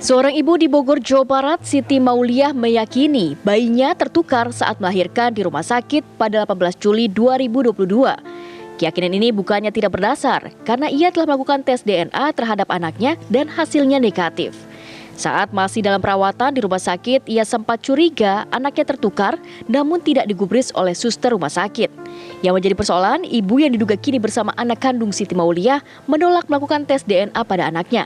Seorang ibu di Bogor, Jawa Barat, Siti Mauliah, meyakini bayinya tertukar saat melahirkan di rumah sakit pada 18 Juli 2022. Keyakinan ini bukannya tidak berdasar, karena ia telah melakukan tes DNA terhadap anaknya dan hasilnya negatif. Saat masih dalam perawatan di rumah sakit, ia sempat curiga anaknya tertukar, namun tidak digubris oleh suster rumah sakit. Yang menjadi persoalan, ibu yang diduga kini bersama anak kandung Siti Mauliah menolak melakukan tes DNA pada anaknya.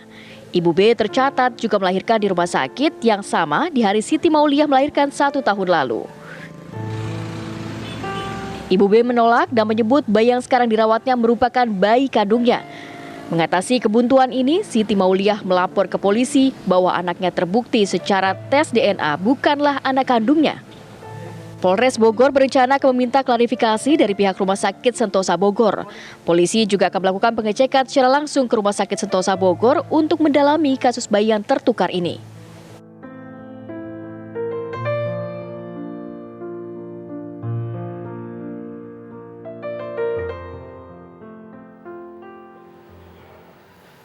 Ibu B tercatat juga melahirkan di rumah sakit yang sama di hari Siti Mauliah melahirkan 1 tahun lalu. Ibu B menolak dan menyebut bayi yang sekarang dirawatnya merupakan bayi kandungnya. Mengatasi kebuntuan ini, Siti Mauliah melapor ke polisi bahwa anaknya terbukti secara tes DNA bukanlah anak kandungnya. Polres Bogor berencana akan meminta klarifikasi dari pihak Rumah Sakit Sentosa Bogor. Polisi juga akan melakukan pengecekan secara langsung ke Rumah Sakit Sentosa Bogor untuk mendalami kasus bayi yang tertukar ini.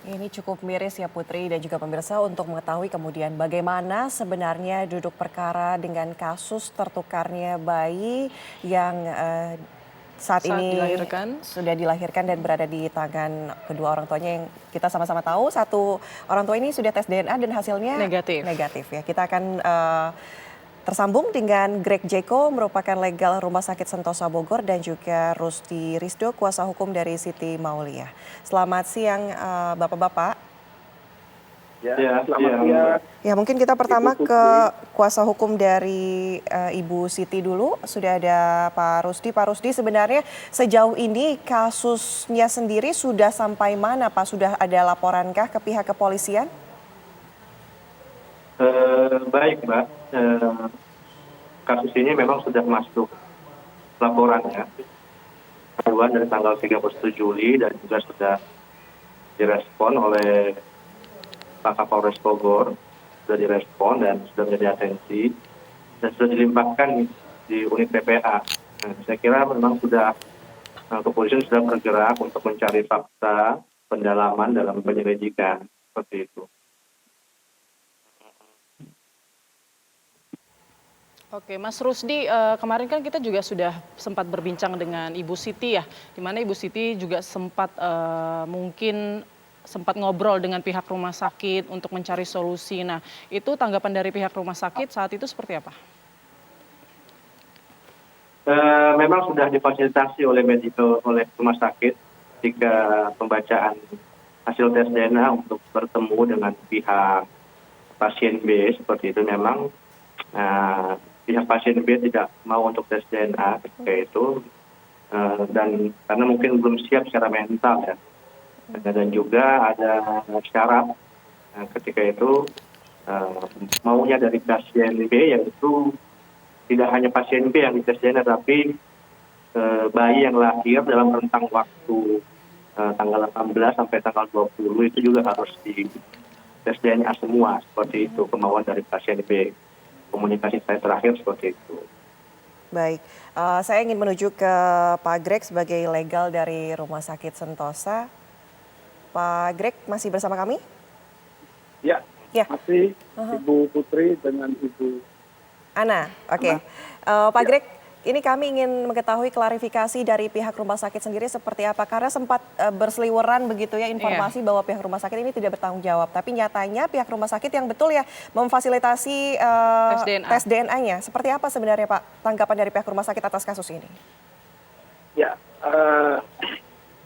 Ini cukup miris ya Putri dan juga pemirsa untuk mengetahui kemudian bagaimana sebenarnya duduk perkara dengan kasus tertukarnya bayi yang saat ini sudah dilahirkan dan berada di tangan kedua orang tuanya yang kita sama-sama tahu satu orang tua ini sudah tes DNA dan hasilnya negatif ya. Kita akan tersambung dengan Greg Jeko, merupakan legal Rumah Sakit Sentosa Bogor, dan juga Rusdi Risdo, kuasa hukum dari Siti Mauliah. Selamat siang Bapak-Bapak. Selamat siang. Ya, mungkin kita pertama ke kuasa hukum dari Ibu Siti dulu. Sudah ada Pak Rusdi. Pak Rusdi, sebenarnya sejauh ini kasusnya sendiri sudah sampai mana Pak? Sudah ada laporankah ke pihak kepolisian? Baik Mbak, kasus ini memang sudah masuk laporannya aduan dari tanggal 31 Juli dan juga sudah direspon oleh Pak Kapolres Bogor, sudah direspon dan sudah menjadi atensi dan sudah dilimpahkan di unit PPA. Saya kira memang sudah kepolisian sudah bergerak untuk mencari fakta pendalaman dalam penyelidikan seperti itu. Oke, Mas Rusdi, kemarin kan kita juga sudah sempat berbincang dengan Ibu Siti ya, di mana Ibu Siti juga sempat sempat ngobrol dengan pihak rumah sakit untuk mencari solusi. Nah, itu tanggapan dari pihak rumah sakit saat itu seperti apa? Memang sudah difasilitasi oleh rumah sakit ketika pembacaan hasil tes DNA untuk bertemu dengan pihak pasien B seperti itu. Memang pihak pasien B tidak mau untuk tes DNA ketika itu dan karena mungkin belum siap secara mental ya, dan juga ada syarat ketika itu maunya dari pasien B yaitu tidak hanya pasien B yang dites DNA tapi bayi yang lahir dalam rentang waktu tanggal 18 sampai tanggal 20 itu juga harus di tes DNA semua, seperti itu kemauan dari pasien B. Komunikasi saya terakhir seperti itu. Baik, saya ingin menuju ke Pak Greg sebagai legal dari Rumah Sakit Sentosa. Pak Greg masih bersama kami? Ya. Masih Ibu Putri dengan Ibu Ana. Oke. Pak Greg, ini kami ingin mengetahui klarifikasi dari pihak rumah sakit sendiri seperti apa. Karena sempat berseliweran begitu ya informasi bahwa pihak rumah sakit ini tidak bertanggung jawab. Tapi nyatanya pihak rumah sakit yang betul ya memfasilitasi tes DNA-nya. Seperti apa sebenarnya Pak tanggapan dari pihak rumah sakit atas kasus ini? Ya,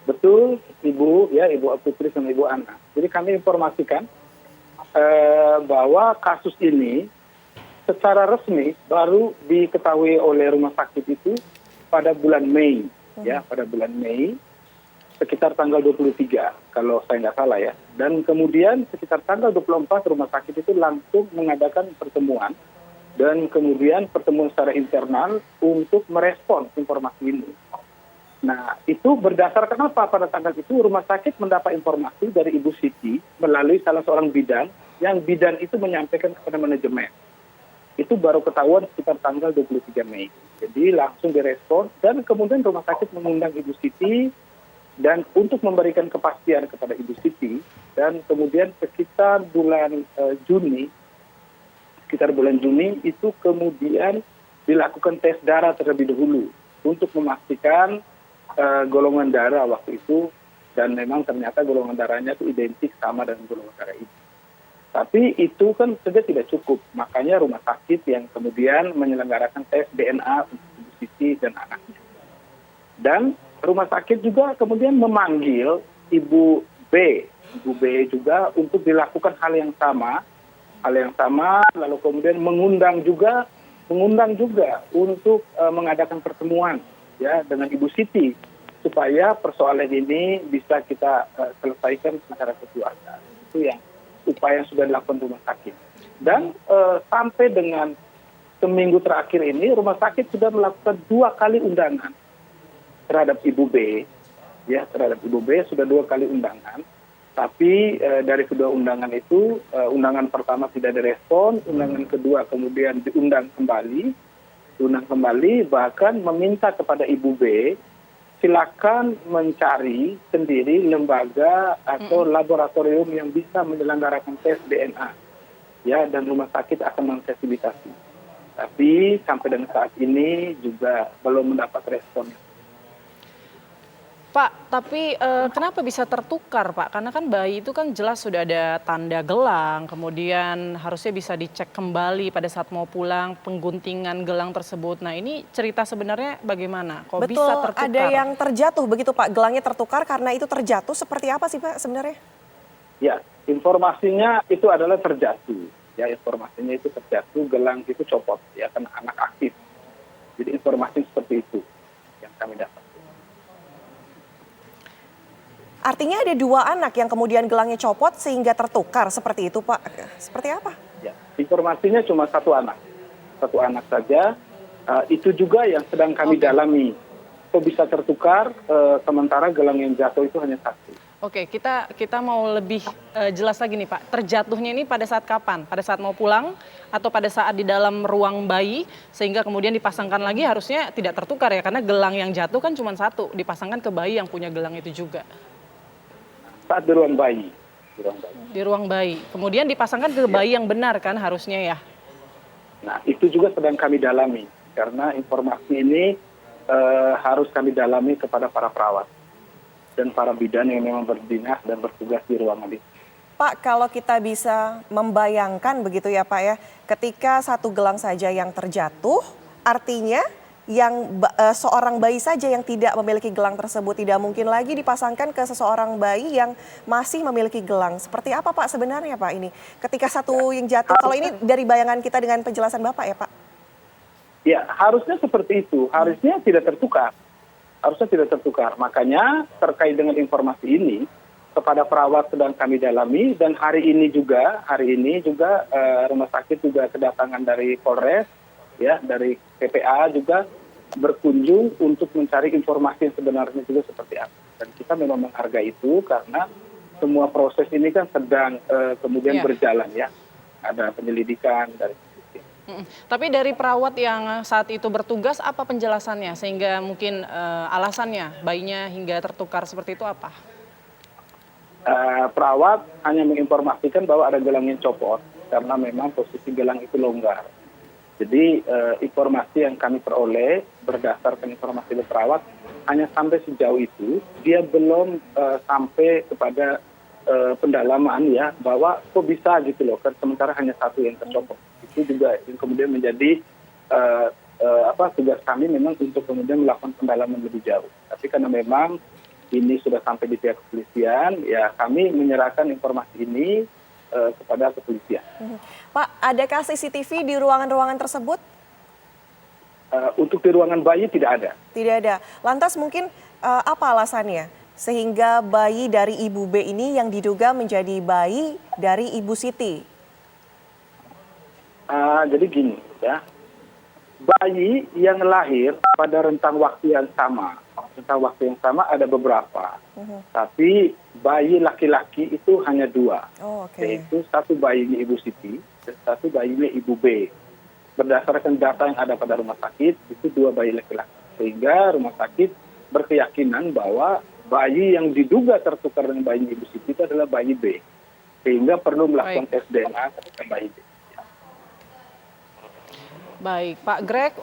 betul Ibu Putri sama Ibu Ana. Jadi kami informasikan bahwa kasus ini secara resmi baru diketahui oleh rumah sakit itu pada bulan Mei, ya, pada bulan Mei sekitar tanggal 23 kalau saya nggak salah ya. Dan kemudian sekitar tanggal 24 rumah sakit itu langsung mengadakan pertemuan dan kemudian pertemuan secara internal untuk merespon informasi ini. Nah, itu berdasarkan apa? Pada tanggal itu rumah sakit mendapat informasi dari Ibu Siti melalui salah seorang bidan, yang bidan itu menyampaikan kepada manajemen. Itu baru ketahuan sekitar tanggal 23 Mei. Jadi langsung direspon dan kemudian rumah sakit mengundang Ibu Siti Dan untuk memberikan kepastian kepada Ibu Siti, dan kemudian sekitar bulan Juni itu kemudian dilakukan tes darah terlebih dahulu untuk memastikan golongan darah waktu itu, dan memang ternyata golongan darahnya itu identik sama dengan golongan darah itu. Tapi itu kan saja tidak cukup, makanya rumah sakit yang kemudian menyelenggarakan tes DNA untuk Ibu Siti dan anaknya. Dan rumah sakit juga kemudian memanggil Ibu B juga untuk dilakukan hal yang sama, lalu kemudian mengundang juga untuk mengadakan pertemuan ya dengan Ibu Siti supaya persoalan ini bisa kita selesaikan secara kekeluargaan. Itu yang upaya yang sudah dilakukan rumah sakit. Dan sampai dengan seminggu terakhir ini rumah sakit sudah melakukan 2 kali undangan terhadap Ibu B, ya terhadap Ibu B sudah 2 kali undangan. Tapi dari kedua undangan itu, undangan pertama tidak direspon, undangan kedua kemudian diundang kembali, bahkan meminta kepada Ibu B silakan mencari sendiri lembaga atau laboratorium yang bisa menyelenggarakan tes DNA, ya, dan rumah sakit akan memfasilitasi. Tapi sampai dengan saat ini juga belum mendapat respon. Pak, tapi kenapa bisa tertukar, Pak? Karena kan bayi itu kan jelas sudah ada tanda gelang, kemudian harusnya bisa dicek kembali pada saat mau pulang pengguntingan gelang tersebut. Nah, ini cerita sebenarnya bagaimana? Kok bisa tertukar? Ada yang terjatuh begitu Pak, gelangnya tertukar karena itu terjatuh, seperti apa sih Pak sebenarnya? Ya, informasinya itu adalah terjatuh. Ya, informasinya itu terjatuh, gelang itu copot, ya, karena anak aktif. Jadi informasi seperti itu yang kami dapat. Artinya ada 2 anak yang kemudian gelangnya copot sehingga tertukar seperti itu Pak. Seperti apa? Ya, informasinya cuma 1 anak. 1 anak saja. Itu juga yang sedang kami dalami. Kok bisa tertukar sementara gelang yang jatuh itu hanya 1. Oke, kita mau lebih jelas lagi nih Pak. Terjatuhnya ini pada saat kapan? Pada saat mau pulang atau pada saat di dalam ruang bayi sehingga kemudian dipasangkan lagi harusnya tidak tertukar ya, karena gelang yang jatuh kan cuma 1, dipasangkan ke bayi yang punya gelang itu juga. Saat di ruang bayi. Di ruang bayi. Kemudian dipasangkan ke bayi yang benar kan harusnya ya? Nah, itu juga sedang kami dalami. Karena informasi ini harus kami dalami kepada para perawat dan para bidan yang memang berdinas dan bertugas di ruangan itu. Pak, kalau kita bisa membayangkan begitu ya Pak ya, ketika 1 gelang saja yang terjatuh, artinya seorang bayi saja yang tidak memiliki gelang tersebut tidak mungkin lagi dipasangkan ke seseorang bayi yang masih memiliki gelang. Seperti apa Pak sebenarnya Pak ini? Ketika 1 yang jatuh, kalau ini dari bayangan kita dengan penjelasan Bapak ya Pak? Ya, harusnya seperti itu. Harusnya tidak tertukar. Makanya terkait dengan informasi ini, kepada perawat sedang kami dalami, dan hari ini juga rumah sakit juga kedatangan dari Polres, ya, dari PPA juga berkunjung untuk mencari informasi yang sebenarnya juga seperti apa. Dan kita memang menghargai itu karena semua proses ini kan sedang kemudian berjalan ya. Ada penyelidikan dari polisi. Tapi dari perawat yang saat itu bertugas apa penjelasannya sehingga mungkin alasannya bayinya hingga tertukar seperti itu apa? Perawat hanya menginformasikan bahwa ada gelang yang copot karena memang posisi gelang itu longgar. Jadi informasi yang kami peroleh berdasarkan informasi dari perawat hanya sampai sejauh itu, dia belum sampai kepada pendalaman ya bahwa kok bisa gitu loh, kan sementara hanya 1 yang tercopot. Itu juga yang kemudian menjadi tugas kami memang untuk kemudian melakukan pendalaman lebih jauh. Tapi karena memang ini sudah sampai di pihak kepolisian, ya kami menyerahkan informasi ini kepada kepolisian. Pak, adakah CCTV di ruangan-ruangan tersebut? Untuk di ruangan bayi tidak ada. Tidak ada. Lantas mungkin apa alasannya sehingga bayi dari Ibu B ini yang diduga menjadi bayi dari Ibu Siti? Jadi gini ya, bayi yang lahir pada rentang waktu yang sama ada beberapa. Tapi bayi laki-laki itu hanya 2, yaitu 1 bayinya Ibu Siti dan 1 bayinya Ibu B. Berdasarkan data yang ada pada rumah sakit, itu 2 bayi laki-laki. Sehingga rumah sakit berkeyakinan bahwa bayi yang diduga tertukar dengan bayi Ibu Siti itu adalah bayi B. Sehingga perlu melakukan tes DNA terhadap bayi B. Baik, Pak Greg,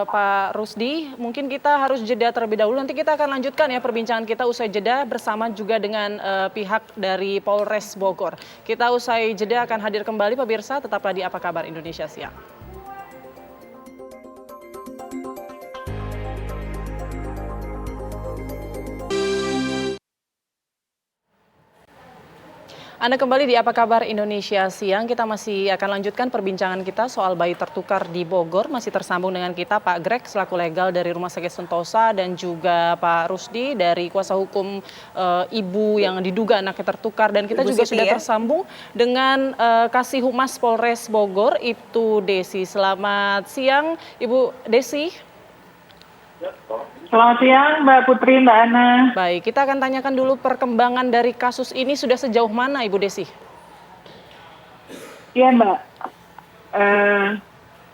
Pak Rusdi, mungkin kita harus jeda terlebih dahulu. Nanti kita akan lanjutkan ya perbincangan kita usai jeda bersama juga dengan pihak dari Polres Bogor. Kita usai jeda akan hadir kembali pemirsa, tetaplah di Apa Kabar Indonesia Siang. Anda kembali di Apa Kabar Indonesia Siang. Kita masih akan lanjutkan perbincangan kita soal bayi tertukar di Bogor. Masih tersambung dengan kita Pak Greg selaku legal dari Rumah Sakit Sentosa dan juga Pak Rusdi dari kuasa hukum ibu yang diduga anaknya tertukar. Dan kita Ibu juga Siti, sudah ya? tersambung dengan Kasih Humas Polres Bogor, Ibtu Desi. Selamat siang Ibu Desi. Selamat siang Mbak Putri, Mbak Ana. Baik, kita akan tanyakan dulu perkembangan dari kasus ini sudah sejauh mana Ibu Desi? Iya Mbak,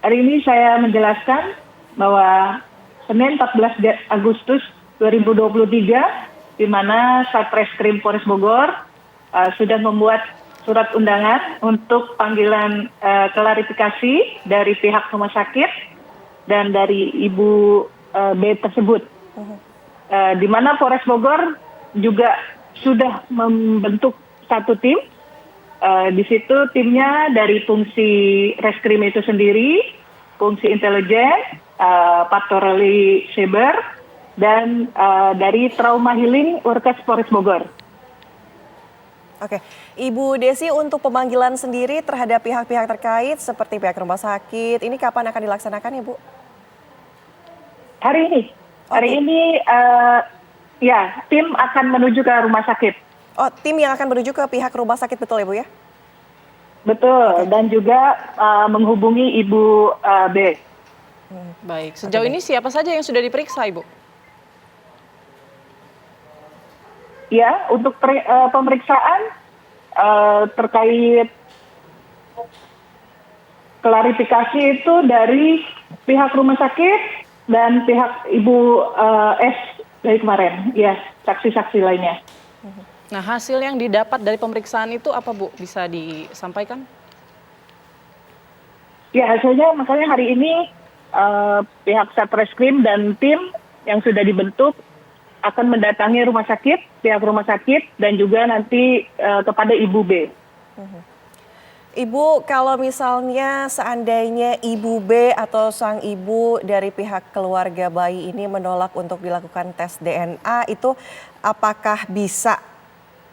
hari ini saya menjelaskan bahwa Senin 14 Agustus 2023, di mana Satreskrim Polres Bogor sudah membuat surat undangan untuk panggilan klarifikasi dari pihak rumah sakit dan dari Ibu B tersebut. Di mana Polres Bogor juga sudah membentuk satu tim. Di situ timnya dari fungsi reskrim itu sendiri, fungsi intelijen, patroli cyber, dan dari trauma healing Urkes Polres Bogor. Oke, Ibu Desi, untuk pemanggilan sendiri terhadap pihak-pihak terkait seperti pihak rumah sakit, ini kapan akan dilaksanakan ya Bu? Hari ini ya tim akan menuju ke rumah sakit. Oh, tim yang akan menuju ke pihak rumah sakit, betul ya Bu ya? Betul, dan juga menghubungi Ibu B. Baik, sejauh ini siapa saja yang sudah diperiksa Ibu? Ya, untuk pemeriksaan terkait klarifikasi itu dari pihak rumah sakit dan pihak Ibu S dari kemarin, ya, saksi-saksi lainnya. Nah, hasil yang didapat dari pemeriksaan itu apa Bu? Bisa disampaikan? Ya, hasilnya makanya hari ini pihak Satreskrim dan tim yang sudah dibentuk akan mendatangi rumah sakit, pihak rumah sakit, dan juga nanti kepada Ibu B. Ibu, kalau misalnya seandainya Ibu B atau sang ibu dari pihak keluarga bayi ini menolak untuk dilakukan tes DNA, itu apakah bisa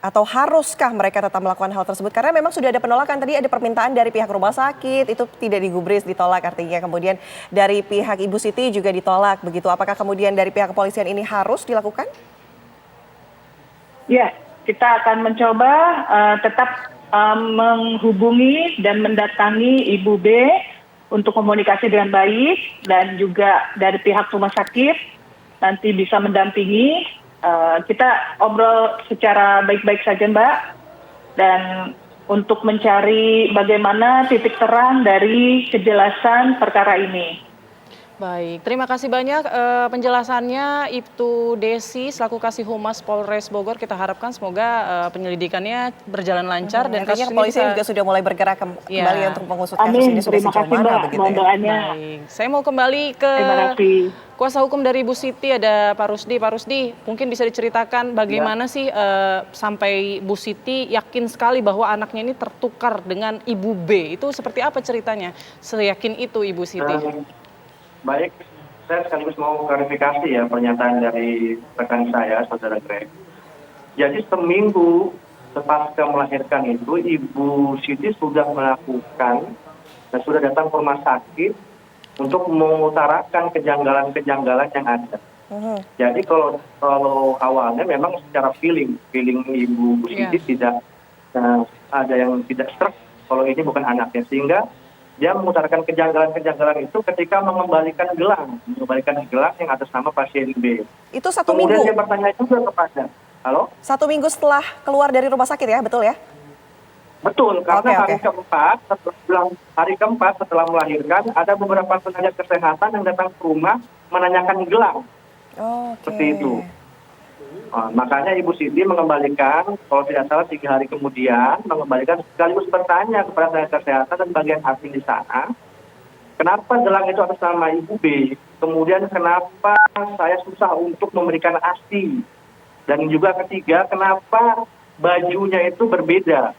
atau haruskah mereka tetap melakukan hal tersebut? Karena memang sudah ada penolakan, tadi ada permintaan dari pihak rumah sakit, itu tidak digubris, ditolak artinya. Kemudian dari pihak Ibu Siti juga ditolak, begitu. Apakah kemudian dari pihak kepolisian ini harus dilakukan? Ya, kita akan mencoba tetap menghubungi dan mendatangi Ibu B untuk komunikasi dengan baik, dan juga dari pihak rumah sakit nanti bisa mendampingi. Kita obrol secara baik-baik saja Mbak, dan untuk mencari bagaimana titik terang dari kejelasan perkara ini. Baik, terima kasih banyak penjelasannya Ibtu Desi selaku Kasih Humas Polres Bogor. Kita harapkan semoga penyelidikannya berjalan lancar dan kasus ini kepolisian juga sudah mulai bergerak kembali untuk mengusut kasus Amin, ini sudah terima sejauh kasih mana Mbak, begitu mohon ya? doanya. Baik, saya mau kembali ke Terima kasih. kuasa hukum dari Ibu Siti, ada Pak Rusdi. Pak Rusdi, mungkin bisa diceritakan bagaimana sih sampai Bu Siti yakin sekali bahwa anaknya ini tertukar dengan Ibu B. Itu seperti apa ceritanya? Seyakin itu Ibu Siti? Baik, saya sekaligus mau klarifikasi ya pernyataan dari rekan saya, Saudara Greg. Jadi seminggu pasca melahirkan itu, Ibu Siti sudah melakukan dan sudah datang ke rumah sakit untuk mengutarakan kejanggalan-kejanggalan yang ada. Jadi kalau awalnya memang secara feeling Ibu Siti tidak ada yang tidak struck kalau ini bukan anaknya, sehingga dia mengutarakan kejanggalan-kejanggalan itu ketika mengembalikan gelang yang atas nama pasien B. Itu satu Kemudian minggu? dia bertanya juga kepada, halo? 1 minggu setelah keluar dari rumah sakit ya, betul ya? Betul, karena Oke. hari keempat setelah melahirkan, ada beberapa tenaga kesehatan yang datang ke rumah menanyakan gelang. Oke. Seperti itu. Makanya Ibu Siti mengembalikan, kalau tidak salah 3 hari kemudian, mengembalikan sekaligus bertanya kepada tenaga kesehatan dan bagian admin di sana, kenapa gelang itu atas nama Ibu B, kemudian kenapa saya susah untuk memberikan ASI, dan juga ketiga, kenapa bajunya itu berbeda.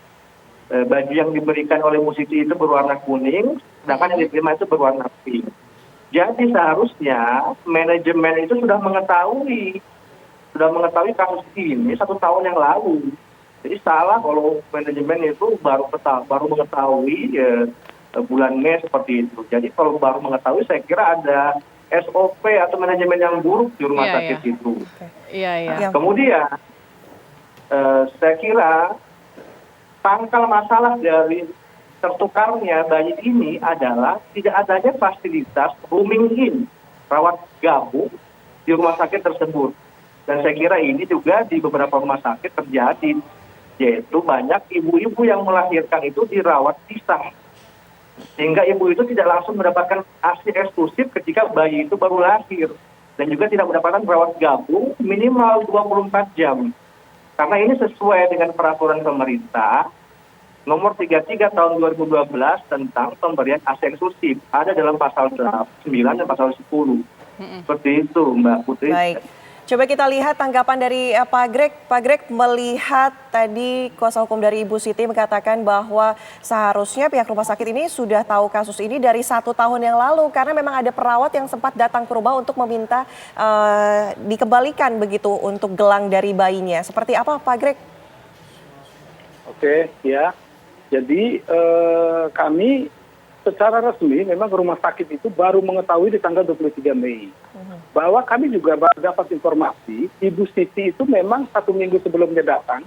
Baju yang diberikan oleh Bu Siti itu berwarna kuning, sedangkan yang diterima itu berwarna pink. Jadi seharusnya manajemen itu sudah mengetahui kasus ini 1 tahun yang lalu. Jadi salah kalau manajemen itu baru mengetahui bulan Mei seperti itu. Jadi kalau baru mengetahui, saya kira ada SOP atau manajemen yang buruk di rumah sakit itu. Iya. Kemudian saya kira pangkal masalah dari tertukarnya bayi ini adalah tidak adanya fasilitas rooming in, rawat gabung di rumah sakit tersebut. Dan saya kira ini juga di beberapa rumah sakit terjadi, yaitu banyak ibu-ibu yang melahirkan itu dirawat pisah. Sehingga ibu itu tidak langsung mendapatkan ASI eksklusif ketika bayi itu baru lahir. Dan juga tidak mendapatkan rawat gabung minimal 24 jam. Karena ini sesuai dengan peraturan pemerintah nomor 33 tahun 2012 tentang pemberian ASI eksklusif. Ada dalam pasal 9 dan pasal 10. Seperti itu, Mbak Putri. Baik. Coba kita lihat tanggapan dari Pak Greg. Pak Greg melihat tadi kuasa hukum dari Ibu Siti mengatakan bahwa seharusnya pihak rumah sakit ini sudah tahu kasus ini dari 1 tahun yang lalu. Karena memang ada perawat yang sempat datang ke rumah untuk meminta dikembalikan begitu untuk gelang dari bayinya. Seperti apa Pak Greg? Oke, ya. Jadi kami secara resmi memang rumah sakit itu baru mengetahui di tanggal 23 Mei. Bahwa kami juga baru dapat informasi, Ibu Siti itu memang 1 minggu sebelumnya datang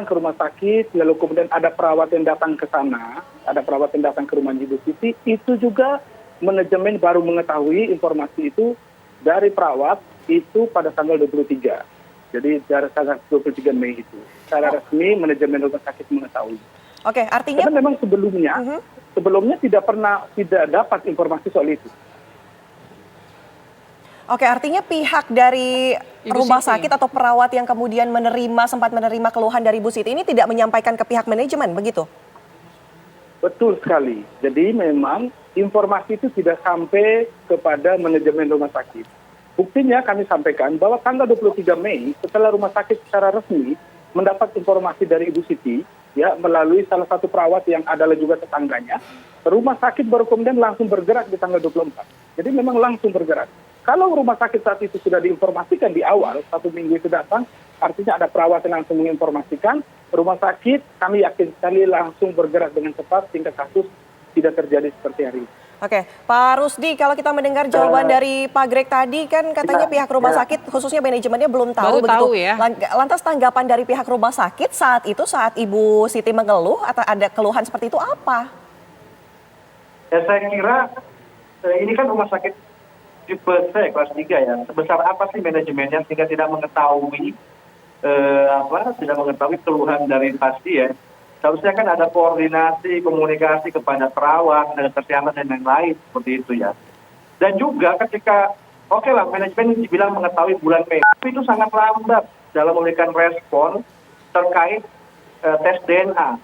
ke rumah sakit, lalu kemudian ada perawat yang datang ke sana, ada perawat yang datang ke rumah Ibu Siti, itu juga manajemen baru mengetahui informasi itu dari perawat itu pada tanggal 23. Jadi dari tanggal 23 Mei itu. Secara resmi manajemen rumah sakit mengetahui. Oke, artinya Karena memang sebelumnya tidak dapat informasi soal itu. Oke, artinya pihak dari Ibu rumah Siti. sakit atau perawat yang kemudian sempat menerima keluhan dari Ibu Siti ini tidak menyampaikan ke pihak manajemen, begitu? Betul sekali. Jadi memang informasi itu tidak sampai kepada manajemen rumah sakit. Buktinya kami sampaikan bahwa tanggal 23 Mei setelah rumah sakit secara resmi mendapat informasi dari Ibu Siti, ya melalui salah satu perawat yang adalah juga tetangganya, rumah sakit baru kemudian langsung bergerak di tanggal 24. Jadi memang langsung bergerak. Kalau rumah sakit saat itu sudah diinformasikan di awal, 1 minggu itu datang, artinya ada perawat yang langsung menginformasikan, rumah sakit kami yakin sekali langsung bergerak dengan cepat sehingga kasus tidak terjadi seperti hari ini. Oke, Pak Rusdi, kalau kita mendengar jawaban dari Pak Greg tadi kan katanya pihak rumah sakit khususnya manajemennya belum tahu Baru begitu. tahu ya. Lantas tanggapan dari pihak rumah sakit saat Ibu Siti mengeluh atau ada keluhan seperti itu apa? Ya, saya kira ini kan rumah sakit tipe C kelas 3 ya. Sebesar apa sih manajemennya sehingga tidak mengetahui keluhan dari pasien. Seharusnya kan ada koordinasi, komunikasi kepada perawat, tenaga kesehatan dan lain-lain seperti itu ya. Dan juga ketika oke lah manajemen dibilang mengetahui bulan Mei, tapi itu sangat lambat dalam memberikan respon terkait tes DNA.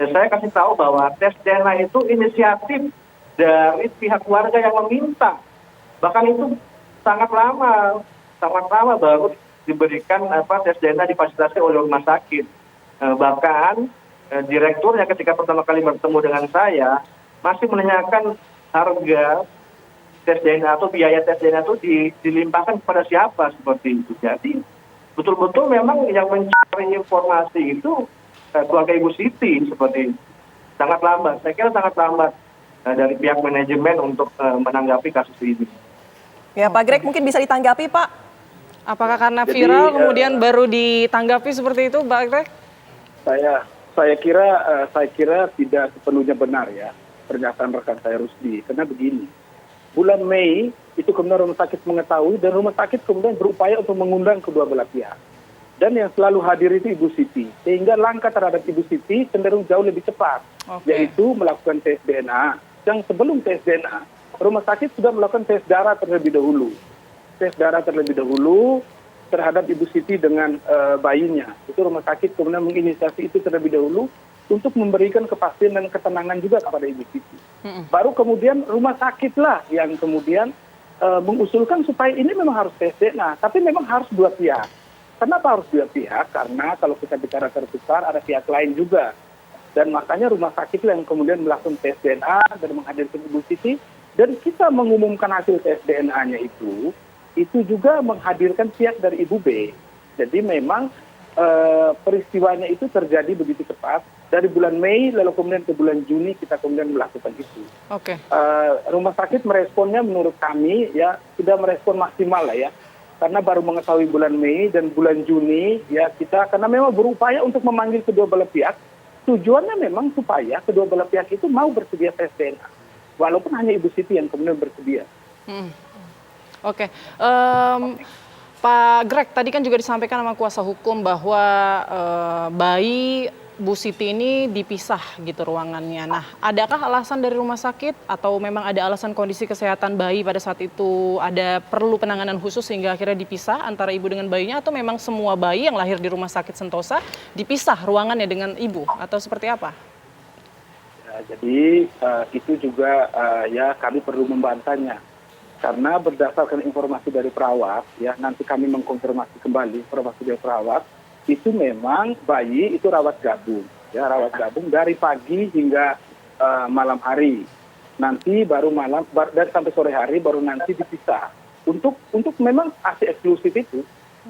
Ya, saya kasih tahu bahwa tes DNA itu inisiatif dari pihak keluarga yang meminta. Bahkan itu sangat lama baru diberikan tes DNA difasilitasi oleh rumah sakit. Bahkan direkturnya ketika pertama kali bertemu dengan saya masih menanyakan harga tes DNA atau biaya tes DNA itu dilimpahkan kepada siapa seperti itu. Jadi betul-betul memang yang mencari informasi itu keluarga Ibu Siti seperti itu. Sangat lambat, saya kira sangat lambat dari pihak manajemen untuk menanggapi kasus ini. Ya, Pak Greg mungkin bisa ditanggapi, Pak. Apakah karena viral kemudian baru ditanggapi seperti itu, Pak Greg? Saya kira tidak sepenuhnya benar ya pernyataan rekan saya Rusdi. Karena begini, bulan Mei itu kemudian rumah sakit mengetahui dan rumah sakit kemudian berupaya untuk mengundang kedua belah pihak. Dan yang selalu hadir itu Ibu Siti. Sehingga langkah terhadap Ibu Siti cenderung jauh lebih cepat. Yaitu melakukan tes DNA. Yang sebelum tes DNA, rumah sakit sudah melakukan tes darah terlebih dahulu. terhadap Ibu Siti dengan bayinya. Itu rumah sakit kemudian menginisiasi itu terlebih dahulu untuk memberikan kepastian dan ketenangan juga kepada Ibu Siti. Baru kemudian rumah sakitlah yang kemudian mengusulkan supaya ini memang harus tes DNA, tapi memang harus dua pihak. Kenapa harus dua pihak? Karena kalau kita bicara tertukar ada pihak lain juga. Dan makanya rumah sakit yang kemudian melakukan tes DNA dan menghadirkan Ibu Siti, dan kita mengumumkan hasil tes DNA-nya itu juga menghadirkan pihak dari Ibu B. Jadi memang peristiwanya itu terjadi begitu cepat. Dari bulan Mei lalu kemudian ke bulan Juni kita kemudian melakukan itu. Oke. Rumah sakit meresponnya menurut kami ya sudah merespon maksimal lah ya. Karena baru mengetahui bulan Mei dan bulan Juni ya kita karena memang berupaya untuk memanggil kedua belah pihak. Tujuannya memang supaya kedua belah pihak itu mau bersedia tes DNA. Walaupun hanya Ibu Siti yang kemudian bersedia. Oke. Pak Greg, tadi kan juga disampaikan sama kuasa hukum bahwa bayi Bu Siti ini dipisah gitu ruangannya. Nah, adakah alasan dari rumah sakit atau memang ada alasan kondisi kesehatan bayi pada saat itu ada perlu penanganan khusus sehingga akhirnya dipisah antara ibu dengan bayinya, atau memang semua bayi yang lahir di rumah sakit Sentosa dipisah ruangannya dengan ibu atau seperti apa? Ya, jadi itu juga ya kami perlu membantahnya. Karena berdasarkan informasi dari perawat, ya nanti kami mengkonfirmasi kembali informasi dari perawat, itu memang bayi itu rawat gabung, ya rawat gabung dari pagi hingga malam hari. Nanti baru malam dan sampai sore hari baru nanti dipisah. Untuk memang ASI eksklusif itu.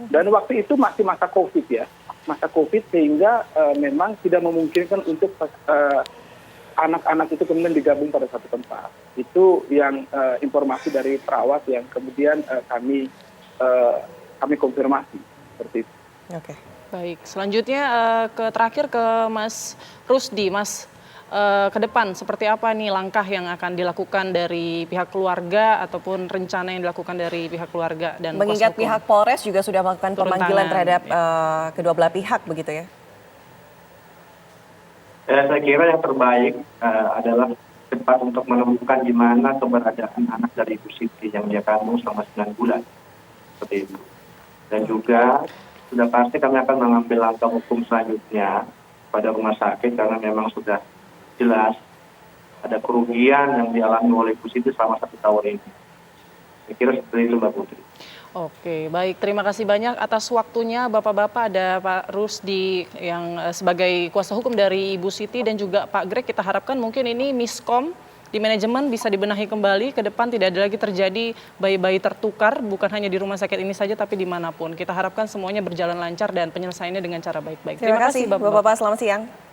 Dan waktu itu masih masa COVID ya, masa COVID sehingga memang tidak memungkinkan untuk anak-anak itu kemudian digabung pada satu tempat. Itu yang informasi dari perawat yang kemudian kami konfirmasi seperti itu. Oke. Baik, selanjutnya terakhir ke Mas Rusdi. Mas, ke depan seperti apa nih langkah yang akan dilakukan dari pihak keluarga ataupun rencana yang dilakukan dari pihak keluarga dan Mengingat kuasa hukum? pihak Polres juga sudah melakukan Turun pemanggilan tangan, terhadap kedua belah pihak begitu ya? Saya kira yang terbaik adalah cepat untuk menemukan di mana keberadaan anak dari Ibu Siti yang dia kandung selama 9 bulan. Seperti itu. Dan juga sudah pasti kami akan mengambil langkah hukum selanjutnya pada rumah sakit karena memang sudah jelas ada kerugian yang dialami oleh Ibu Siti selama 1 tahun ini. Saya kira seperti itu Mbak Putri. Oke, baik. Terima kasih banyak atas waktunya Bapak-Bapak. Ada Pak Rusdi yang sebagai kuasa hukum dari Ibu Siti dan juga Pak Greg. Kita harapkan mungkin ini miskom di manajemen bisa dibenahi kembali. Ke depan tidak ada lagi terjadi bayi-bayi tertukar, bukan hanya di rumah sakit ini saja tapi dimanapun. Kita harapkan semuanya berjalan lancar dan penyelesaiannya dengan cara baik-baik. Terima kasih Bapak-Bapak, selamat siang.